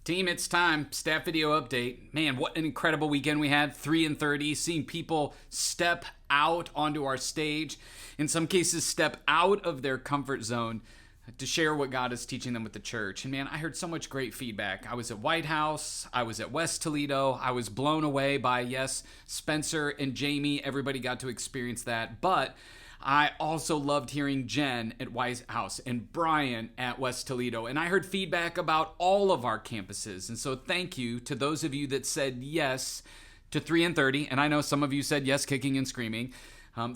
Team, it's time. Staff video update. Man, what an incredible weekend we had. 3 and 30, seeing people step out onto our stage. In some cases, step out of their comfort zone to share what God is teaching them with the church. And man, I heard so much great feedback. I was at White House. I was at West Toledo. I was blown away by, yes, Spencer and Jamie. Everybody got to experience that. But I also loved hearing Jen at White House and Brian at West Toledo. And I heard feedback about all of our campuses. And so thank you to those of you that said yes to 3 and 30. And I know some of you said yes, kicking and screaming.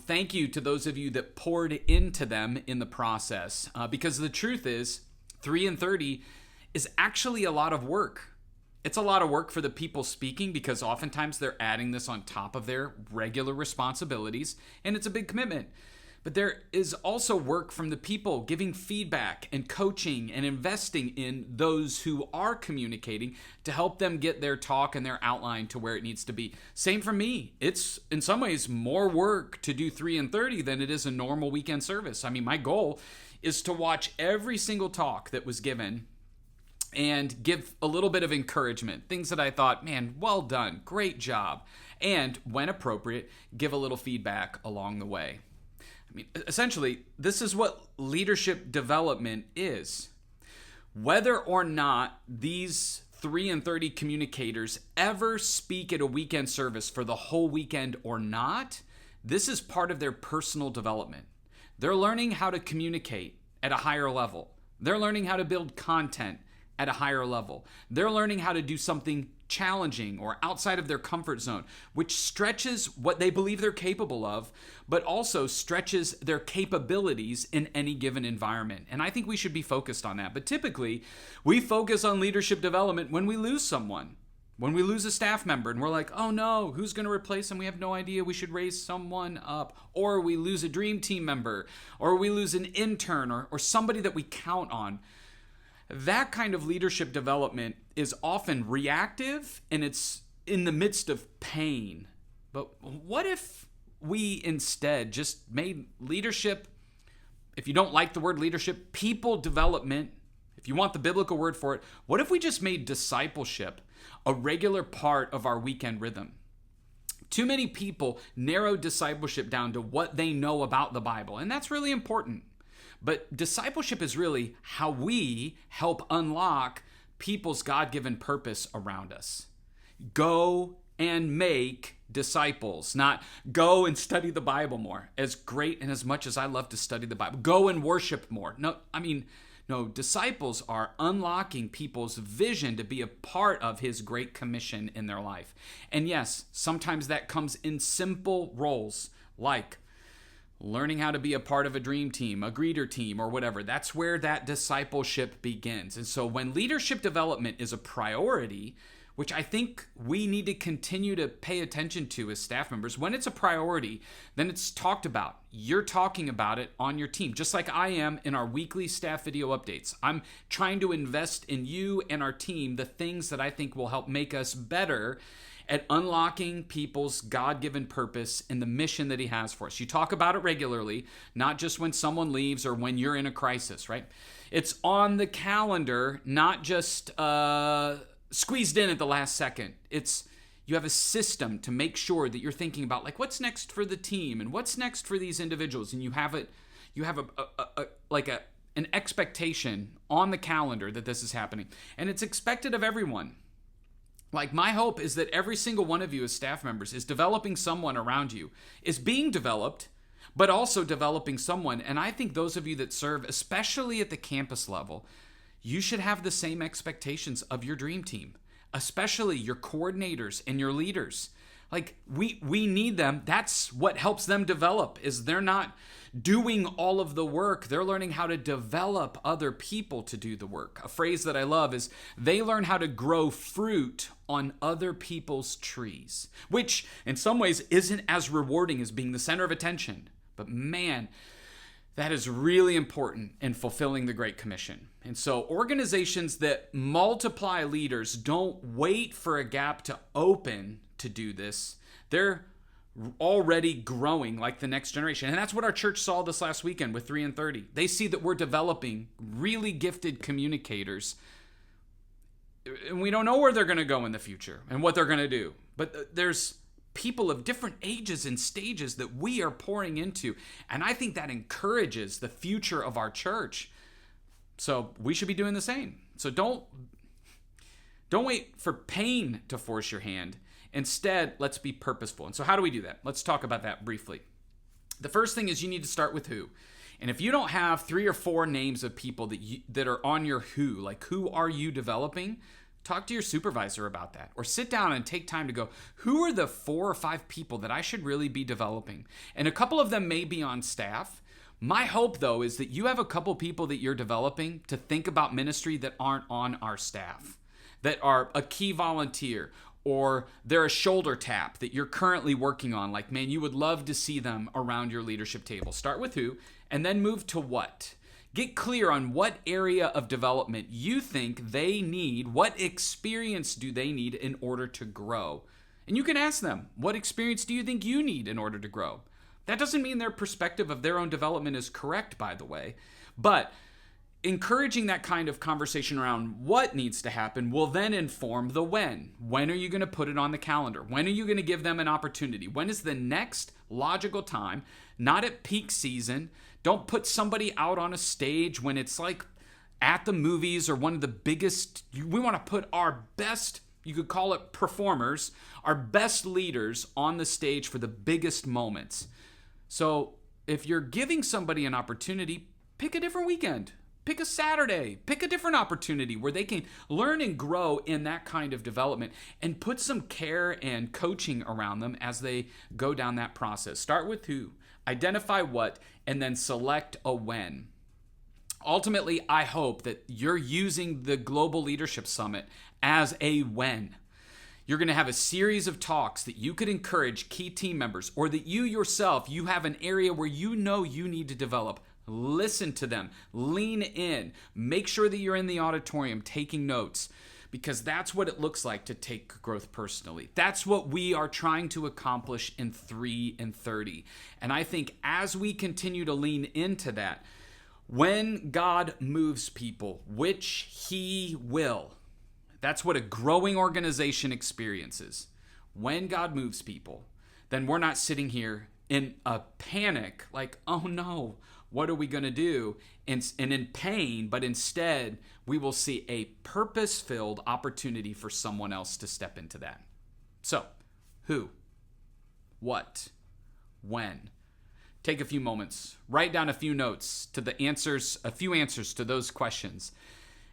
Thank you to those of you that poured into them in the process. Because the truth is, 3 and 30 is actually a lot of work. It's a lot of work for the people speaking because oftentimes they're adding this on top of their regular responsibilities, and it's a big commitment. But there is also work from the people giving feedback and coaching and investing in those who are communicating to help them get their talk and their outline to where it needs to be. Same for me. It's in some ways more work to do 3 and 30 than it is a normal weekend service. I mean, my goal is to watch every single talk that was given and give a little bit of encouragement, things that I thought, man, well done, great job. And when appropriate, give a little feedback along the way. I mean, essentially, this is what leadership development is. Whether or not these 3 and 30 communicators ever speak at a weekend service for the whole weekend or not, this is part of their personal development. They're learning how to communicate at a higher level. They're learning how to build content at a higher level. They're learning how to do something challenging or outside of their comfort zone, which stretches what they believe they're capable of, but also stretches their capabilities in any given environment. And I think we should be focused on that. But typically, we focus on leadership development when we lose someone. When we lose a staff member and we're like, oh no, who's going to replace them? We have no idea. We should raise someone up. Or we lose a dream team member, or we lose an intern or somebody that we count on. That kind of leadership development is often reactive and it's in the midst of pain. But what if we instead just made leadership, if you don't like the word leadership, people development, if you want the biblical word for it, what if we just made discipleship a regular part of our weekend rhythm? Too many people narrow discipleship down to what they know about the Bible, and that's really important. But discipleship is really how we help unlock people's God-given purpose around us. Go and make disciples, not go and study the Bible more. As great and as much as I love to study the Bible, go and worship more. No, disciples are unlocking people's vision to be a part of His Great Commission in their life. And yes, sometimes that comes in simple roles like learning how to be a part of a dream team, a greeter team, or whatever. That's where that discipleship begins. And so when leadership development is a priority, which I think we need to continue to pay attention to as staff members, when it's a priority, then it's talked about. You're talking about it on your team, just like I am in our weekly staff video updates. I'm trying to invest in you and our team, the things that I think will help make us better at unlocking people's God-given purpose and the mission that He has for us. You talk about it regularly, not just when someone leaves or when you're in a crisis, right? It's on the calendar, not just squeezed in at the last second. You have a system to make sure that you're thinking about like what's next for the team and what's next for these individuals, and you have an expectation on the calendar that this is happening, and it's expected of everyone. Like, my hope is that every single one of you as staff members is developing someone around you, is being developed, but also developing someone. And I think those of you that serve, especially at the campus level, you should have the same expectations of your dream team, especially your coordinators and your leaders. Like, we need them. That's what helps them develop, is they're not doing all of the work. They're learning how to develop other people to do the work. A phrase that I love is they learn how to grow fruit on other people's trees, which in some ways isn't as rewarding as being the center of attention. But man, that is really important in fulfilling the Great Commission. And so organizations that multiply leaders don't wait for a gap to open to do this. They're already growing like the next generation. And that's what our church saw this last weekend with 3 and 30. They see that we're developing really gifted communicators And we don't know where they're going to go in the future and what they're going to do. But there's people of different ages and stages that we are pouring into. And I think that encourages the future of our church. So we should be doing the same. So don't wait for pain to force your hand. Instead, let's be purposeful. And so how do we do that? Let's talk about that briefly. The first thing is you need to start with who. And if you don't have 3 or 4 names of people that are on your who, like who are you developing, talk to your supervisor about that. Or sit down and take time to go, who are the 4 or 5 people that I should really be developing? And a couple of them may be on staff. My hope, though, is that you have a couple people that you're developing to think about ministry that aren't on our staff, that are a key volunteer, or they're a shoulder tap that you're currently working on. Like, man, you would love to see them around your leadership table. Start with who, and then move to what. Get clear on what area of development you think they need. What experience do they need in order to grow? And you can ask them, what experience do you think you need in order to grow? That doesn't mean their perspective of their own development is correct, by the way, but encouraging that kind of conversation around what needs to happen will then inform the when. When are you going to put it on the calendar? When are you going to give them an opportunity? When is the next logical time? Not at peak season. Don't put somebody out on a stage when it's like at the movies or one of the biggest. We want to put our best, you could call it performers, our best leaders on the stage for the biggest moments. So if you're giving somebody an opportunity, pick a different weekend. Pick a Saturday, pick a different opportunity where they can learn and grow in that kind of development, and put some care and coaching around them as they go down that process. Start with who, identify what, and then select a when. Ultimately, I hope that you're using the Global Leadership Summit as a when. You're going to have a series of talks that you could encourage key team members, or that you yourself, you have an area where you know you need to develop. Listen to them, lean in, make sure that you're in the auditorium taking notes, because that's what it looks like to take growth personally. That's what we are trying to accomplish in 3 and 30. And I think as we continue to lean into that, when God moves people, which he will, that's what a growing organization experiences. When God moves people, then we're not sitting here in a panic, like, oh no, what are we going to do? And in pain, but instead we will see a purpose-filled opportunity for someone else to step into that. So, who, what, when? Take a few moments, write down a few notes to the answers, a few answers to those questions,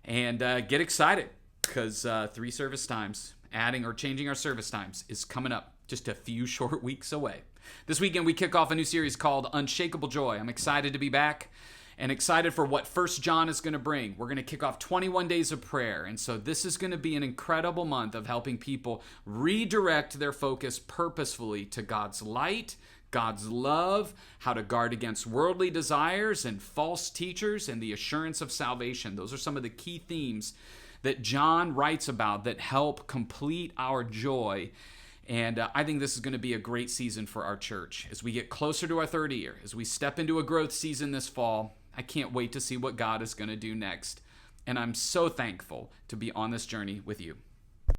and get excited, because 3 service times, adding or changing our service times, is coming up just a few short weeks away. This weekend, we kick off a new series called Unshakable Joy. I'm excited to be back and excited for what 1 John is going to bring. We're going to kick off 21 days of prayer. And so this is going to be an incredible month of helping people redirect their focus purposefully to God's light, God's love, how to guard against worldly desires and false teachers, and the assurance of salvation. Those are some of the key themes that John writes about that help complete our joy. And I think this is going to be a great season for our church. As we get closer to our 3rd year, as we step into a growth season this fall, I can't wait to see what God is going to do next. And I'm so thankful to be on this journey with you.